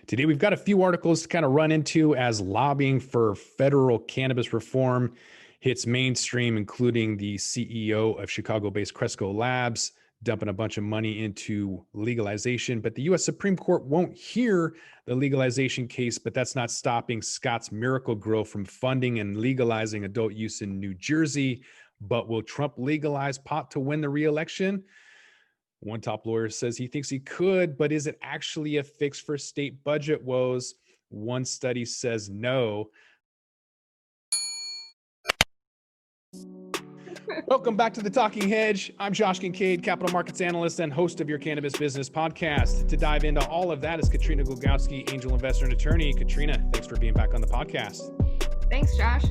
Today, we've got a few articles to kind of run into as lobbying for federal cannabis reform hits mainstream, including the CEO of Chicago-based Cresco Labs dumping a bunch of money into legalization. But the U.S. Supreme Court won't hear the legalization case, but that's not stopping Scott's Miracle-Gro from funding and legalizing adult use in New Jersey. But will Trump legalize pot to win the re-election? One top lawyer says he thinks he could, but is it actually a fix for state budget woes? One study says no. Welcome back to the Talking Hedge. I'm Josh Kincaid, capital markets analyst and host of your cannabis business podcast. To dive into all of that is Katrina Glogowski, angel investor and attorney. Katrina, thanks for being back on the podcast. Thanks, Josh.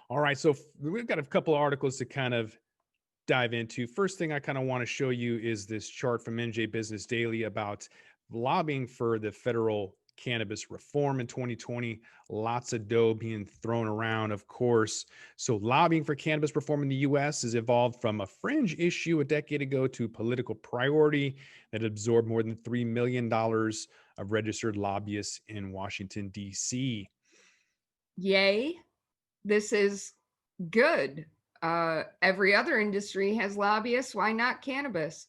All right, so we've got a couple of articles to kind of dive into. First thing I kind of want to show you is this chart from MJ Business Daily about lobbying for the federal cannabis reform in 2020. Lots of dough being thrown around, of course. So lobbying for cannabis reform in the US has evolved from a fringe issue a decade ago to political priority that absorbed more than $3 million of registered lobbyists in Washington, D.C. Yay. This is good. Every other industry has lobbyists. Why not cannabis?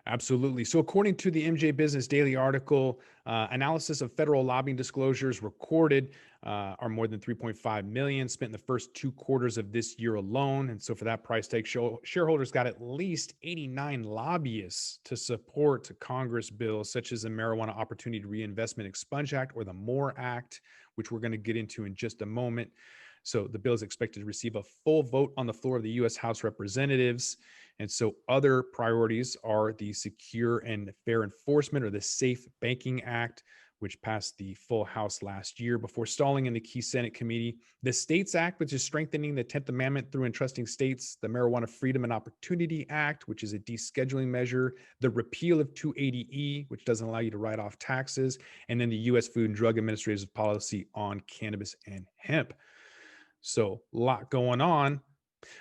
Absolutely. So according to the MJ Business Daily article, analysis of federal lobbying disclosures recorded are more than 3.5 million spent in the first 2 quarters of this year alone. And so for that price tag, shareholders got at least 89 lobbyists to support Congress bills such as the Marijuana Opportunity Reinvestment Expunge Act or the MORE Act, which we're going to get into in just a moment. So the bill is expected to receive a full vote on the floor of the U.S. House of Representatives. And so other priorities are the Secure and Fair Enforcement or the Safe Banking Act, which passed the full House last year before stalling in the key Senate committee. The States Act, which is strengthening the 10th Amendment through entrusting states. The Marijuana Freedom and Opportunity Act, which is a descheduling measure. The repeal of 280E, which doesn't allow you to write off taxes. And then the U.S. Food and Drug Administration's policy on cannabis and hemp. So a lot going on.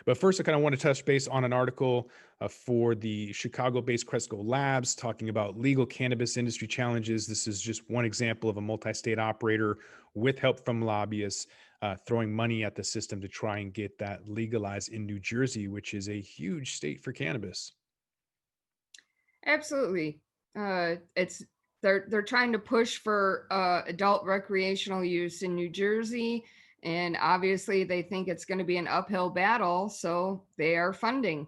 But first, I kind of want to touch base on an article for the Chicago-based Cresco Labs talking about legal cannabis industry challenges. This is just one example of a multi-state operator with help from lobbyists throwing money at the system to try and get that legalized in New Jersey, which is a huge state for cannabis. Absolutely. They're trying to push for adult recreational use in New Jersey. And obviously, they think it's going to be an uphill battle, so they are funding.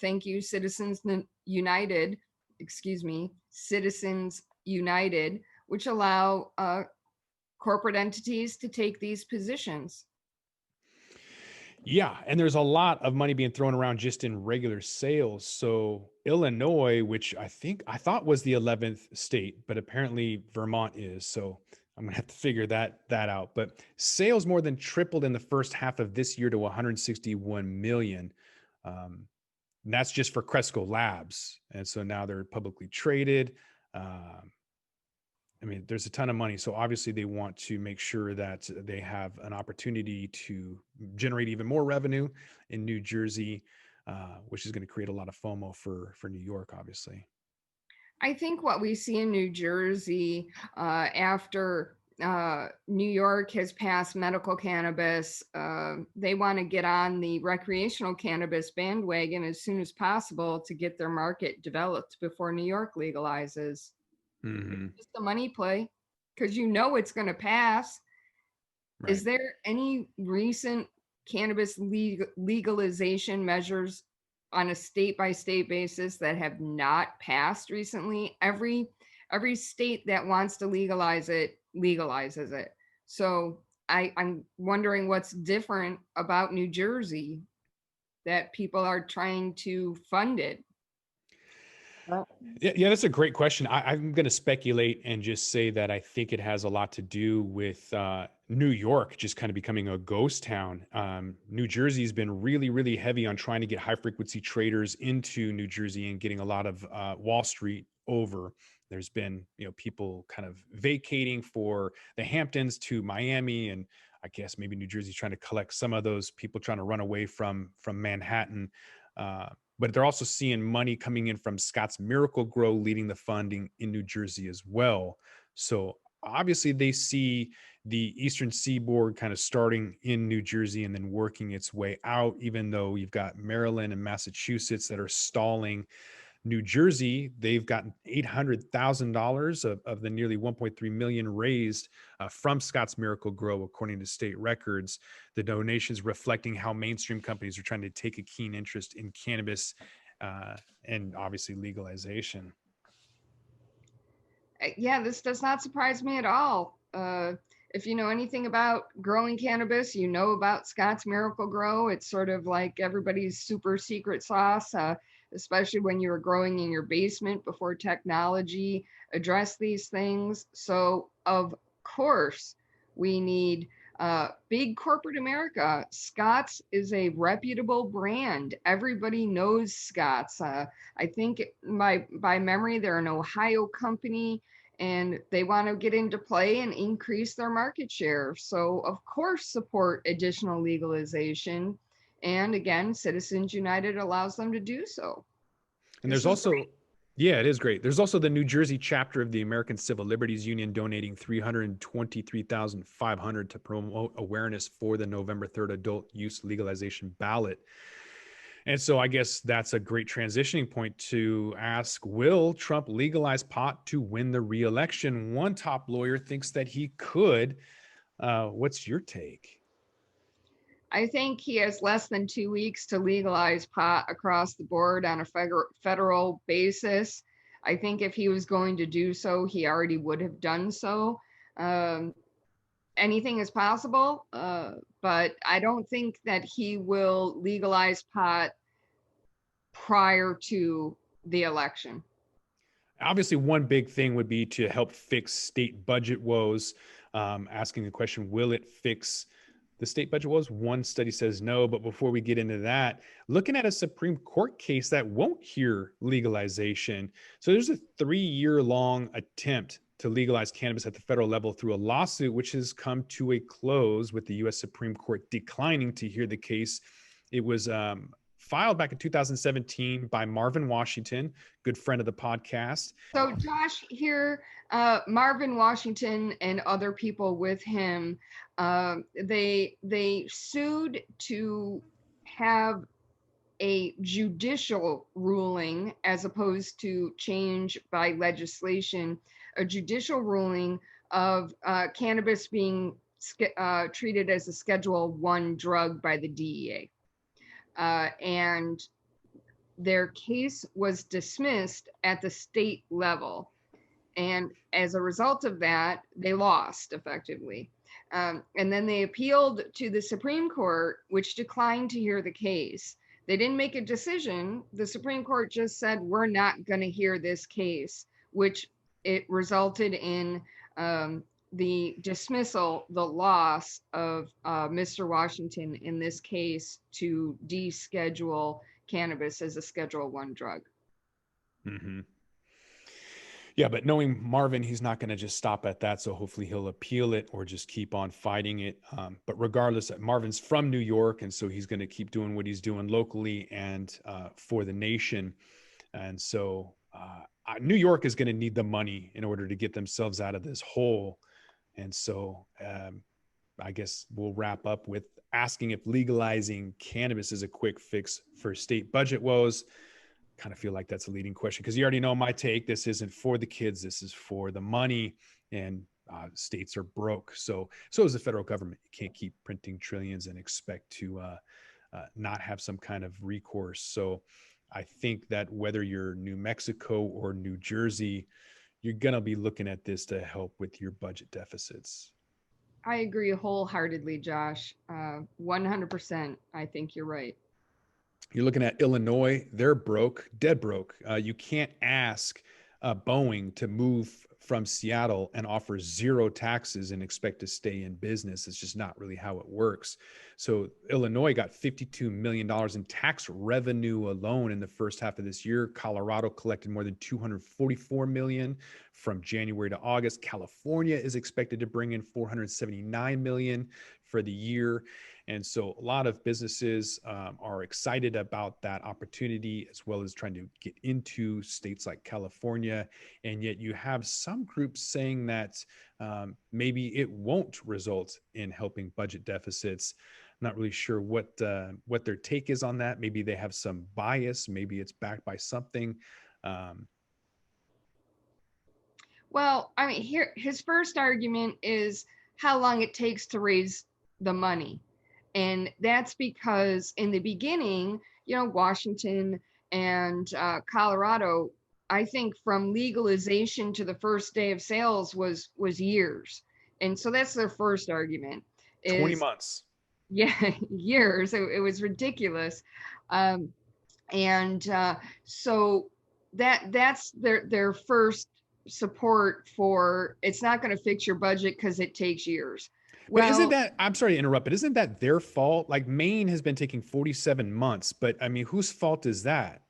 Thank you, Citizens United, which allow corporate entities to take these positions. Yeah, and there's a lot of money being thrown around just in regular sales. So Illinois, which I thought was the 11th state, but apparently Vermont is. So I'm gonna have to figure that out. But sales more than tripled in the first half of this year to 161 million. And that's just for Cresco Labs. And so now they're publicly traded. I mean, there's a ton of money. So obviously they want to make sure that they have an opportunity to generate even more revenue in New Jersey, which is going to create a lot of FOMO for New York, obviously. I think what we see in New Jersey after New York has passed medical cannabis, they want to get on the recreational cannabis bandwagon as soon as possible to get their market developed before New York legalizes. Mm-hmm. It's just a money play because you know it's going to pass. Right. Is there any recent cannabis legalization measures on a state-by-state basis that have not passed recently? Every state that wants to legalize it legalizes it. So I'm wondering what's different about New Jersey that people are trying to fund it. Yeah, that's a great question. I'm going to speculate and just say that I think it has a lot to do with New York just kind of becoming a ghost town. New Jersey's been really, really heavy on trying to get high frequency traders into New Jersey and getting a lot of Wall Street over. There's been, people kind of vacating for the Hamptons to Miami, and I guess maybe New Jersey's trying to collect some of those people trying to run away from Manhattan. but they're also seeing money coming in from Scott's Miracle-Gro leading the funding in New Jersey as well. So obviously they see the Eastern Seaboard kind of starting in New Jersey and then working its way out, even though you've got Maryland and Massachusetts that are stalling. New Jersey, they've gotten $800,000 of the nearly 1.3 million raised from Scott's Miracle-Gro, according to state records. The donations reflecting how mainstream companies are trying to take a keen interest in cannabis and obviously legalization. Yeah, this does not surprise me at all. If you know anything about growing cannabis, you know about Scott's Miracle-Gro. It's sort of like everybody's super secret sauce, especially when you were growing in your basement before technology addressed these things. So, of course, we need big corporate America. Scott's is a reputable brand. Everybody knows Scott's. I think by memory, they're an Ohio company and they want to get into play and increase their market share. So, of course, support additional legalization. And again, Citizens United allows them to do so. And there's also, yeah, it is great. There's also the New Jersey chapter of the American Civil Liberties Union donating $323,500 to promote awareness for the November 3rd adult use legalization ballot. And so I guess that's a great transitioning point to ask, will Trump legalize pot to win the re-election? One top lawyer thinks that he could. What's your take? I think he has less than 2 weeks to legalize pot across the board on a federal basis. I think if he was going to do so, he already would have done so. Anything is possible, but I don't think that he will legalize pot prior to the election. Obviously, one big thing would be to help fix state budget woes. Asking the question, will it fix the state budget woes? One study says no. But before we get into that, looking at a Supreme Court case that won't hear legalization. So there's a 3-year-long attempt to legalize cannabis at the federal level through a lawsuit, which has come to a close with the U.S. Supreme Court declining to hear the case. It was filed back in 2017 by Marvin Washington, good friend of the podcast. So Josh, here, Marvin Washington and other people with him, they sued to have a judicial ruling as opposed to change by legislation, a judicial ruling of cannabis being treated as a Schedule I drug by the DEA. And their case was dismissed at the state level. And as a result of that, they lost effectively. And then they appealed to the Supreme Court, which declined to hear the case. They didn't make a decision. The Supreme Court just said, we're not going to hear this case, which it resulted in the dismissal, the loss of Mr. Washington in this case to deschedule cannabis as a Schedule I drug. Mm-hmm. Yeah, but knowing Marvin, he's not going to just stop at that. So hopefully he'll appeal it or just keep on fighting it. But regardless, Marvin's from New York, and so he's going to keep doing what he's doing locally and for the nation. And so New York is going to need the money in order to get themselves out of this hole. And so I guess we'll wrap up with asking if legalizing cannabis is a quick fix for state budget woes. Kind of feel like that's a leading question because you already know my take. This isn't for the kids. This is for the money, and states are broke. So is the federal government. You can't keep printing trillions and expect to not have some kind of recourse. So I think that whether you're New Mexico or New Jersey, you're going to be looking at this to help with your budget deficits. I agree wholeheartedly, Josh. 100%. I think you're right. You're looking at Illinois, they're broke, dead broke. You can't ask Boeing to move from Seattle and offer zero taxes and expect to stay in business. It's just not really how it works. So Illinois got $52 million in tax revenue alone in the first half of this year. Colorado collected more than $244 million from January to August. California is expected to bring in $479 million for the year. And so a lot of businesses are excited about that opportunity, as well as trying to get into states like California. And yet you have some groups saying that maybe it won't result in helping budget deficits. I'm not really sure what their take is on that. Maybe they have some bias. Maybe it's backed by something. Well, I mean, here his first argument is how long it takes to raise the money. And that's because in the beginning, Washington and Colorado, I think from legalization to the first day of sales was years. And so that's their first argument 20 is, months. yeah, years. It was ridiculous. Um, and so that's their first support for it's not going to fix your budget because it takes years. But isn't Well, that, I'm sorry to interrupt, but isn't that their fault? Like Maine has been taking 47 months, but I mean, whose fault is that?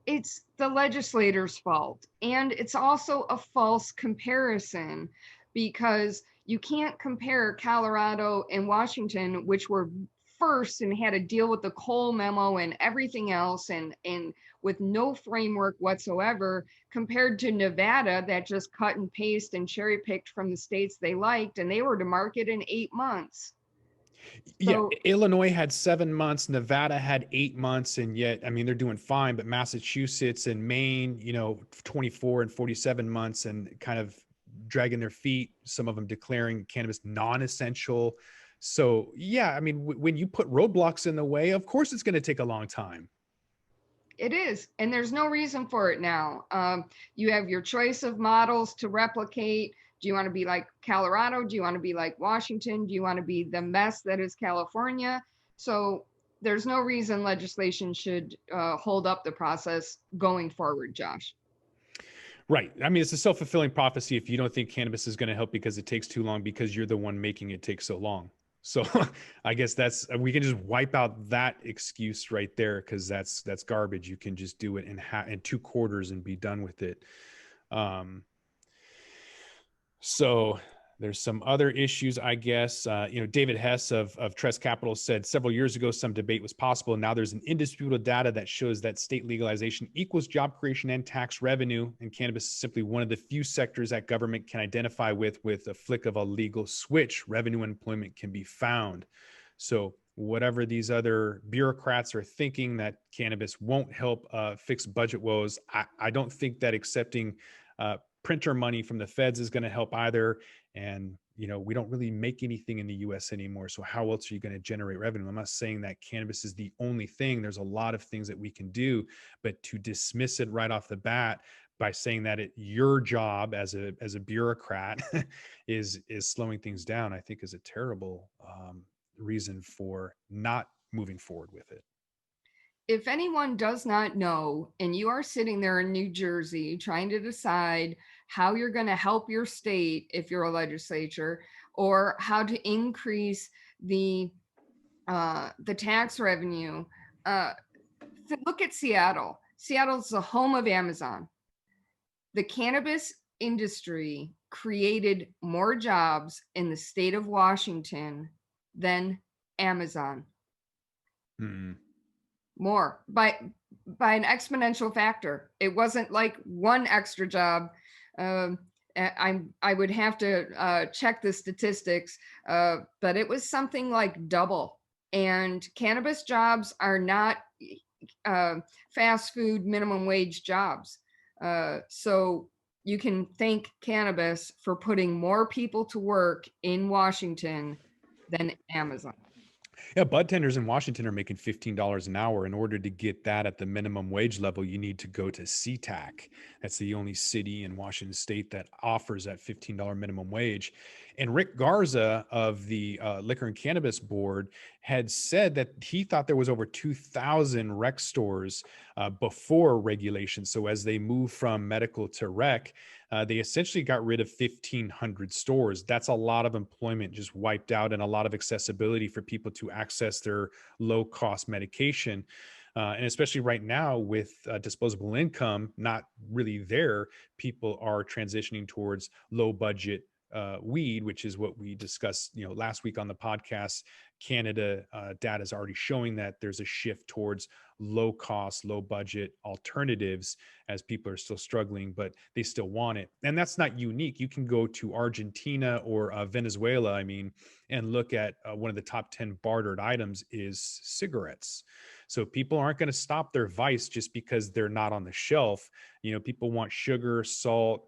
it's the legislators' fault. And it's also a false comparison because you can't compare Colorado and Washington, which were first and had to deal with the Cole memo and everything else, and with no framework whatsoever, compared to Nevada that just cut and paste and cherry picked from the states they liked, and they were to market in 8 months. Yeah, So Illinois had 7 months, Nevada had 8 months, and yet, I mean, they're doing fine. But Massachusetts and Maine, 24 and 47 months, and kind of dragging their feet. Some of them declaring cannabis non-essential. So, yeah, I mean, when you put roadblocks in the way, of course, it's going to take a long time. it is, and there's no reason for it now. You have your choice of models to replicate. Do you want to be like Colorado? Do you want to be like Washington? Do you want to be the mess that is California? So there's no reason legislation should hold up the process going forward, Josh. Right. I mean, it's a self-fulfilling prophecy if you don't think cannabis is going to help because it takes too long because you're the one making it take so long. So I guess we can just wipe out that excuse right there because that's garbage. You can just do it in 2 quarters and be done with it. So there's some other issues, I guess. David Hess of Tress Capital said several years ago some debate was possible. And now there's an indisputable data that shows that state legalization equals job creation and tax revenue. And cannabis is simply one of the few sectors that government can identify with a flick of a legal switch. Revenue and employment can be found. So whatever these other bureaucrats are thinking that cannabis won't help fix budget woes, I don't think that accepting printer money from the feds is going to help either. And, we don't really make anything in the US anymore. So how else are you going to generate revenue? I'm not saying that cannabis is the only thing. There's a lot of things that we can do, but to dismiss it right off the bat by saying that your job as a bureaucrat is slowing things down, I think is a terrible reason for not moving forward with it. If anyone does not know, and you are sitting there in New Jersey trying to decide how you're going to help your state if you're a legislature, or how to increase the tax revenue, look at Seattle. Seattle's the home of Amazon. The cannabis industry created more jobs in the state of Washington than Amazon. Mm-hmm. More by an exponential factor. It wasn't like one extra job. I would have to check the statistics, but it was something like double. And cannabis jobs are not fast food minimum wage jobs. So you can thank cannabis for putting more people to work in Washington than Amazon. Yeah, bud tenders in Washington are making $15 an hour. In order to get that at the minimum wage level, you need to go to SeaTac. That's the only city in Washington state that offers that $15 minimum wage. And Rick Garza of the Liquor and Cannabis Board had said that he thought there was over 2,000 rec stores before regulation. So as they move from medical to rec, they essentially got rid of 1,500 stores. That's a lot of employment just wiped out and a lot of accessibility for people to access their low-cost medication. And especially right now with disposable income not really there, people are transitioning towards low-budget weed, which is what we discussed, last week on the podcast. Canada data is already showing that there's a shift towards low cost, low budget alternatives as people are still struggling, but they still want it. And that's not unique. You can go to Argentina or Venezuela, and look at one of the top 10 bartered items is cigarettes. So people aren't going to stop their vice just because they're not on the shelf. People want sugar, salt,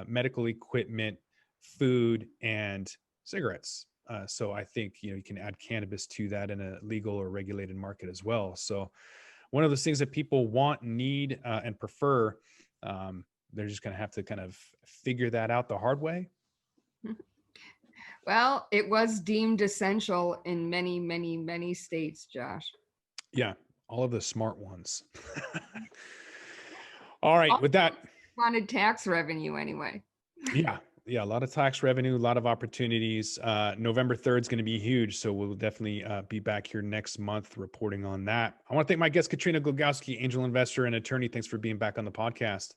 medical equipment, food, and cigarettes. So I think, you can add cannabis to that in a legal or regulated market as well. So one of those things that people want, need, and prefer, they're just going to have to kind of figure that out the hard way. Well, it was deemed essential in many, many, many states, Josh. Yeah, all of the smart ones. All right, with that. Wanted tax revenue anyway. Yeah, a lot of tax revenue, a lot of opportunities. November 3rd is going to be huge, so we'll definitely be back here next month reporting on that. I want to thank my guest, Katrina Glogowski, angel investor and attorney. Thanks for being back on the podcast.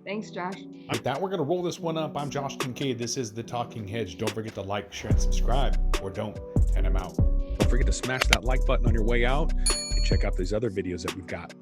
Thanks, Josh. With that, we're going to roll this one up. I'm Josh Kincaid. This is The Talking Hedge. Don't forget to like, share, and subscribe, or don't, and I'm out. Don't forget to smash that like button on your way out and check out these other videos that we've got.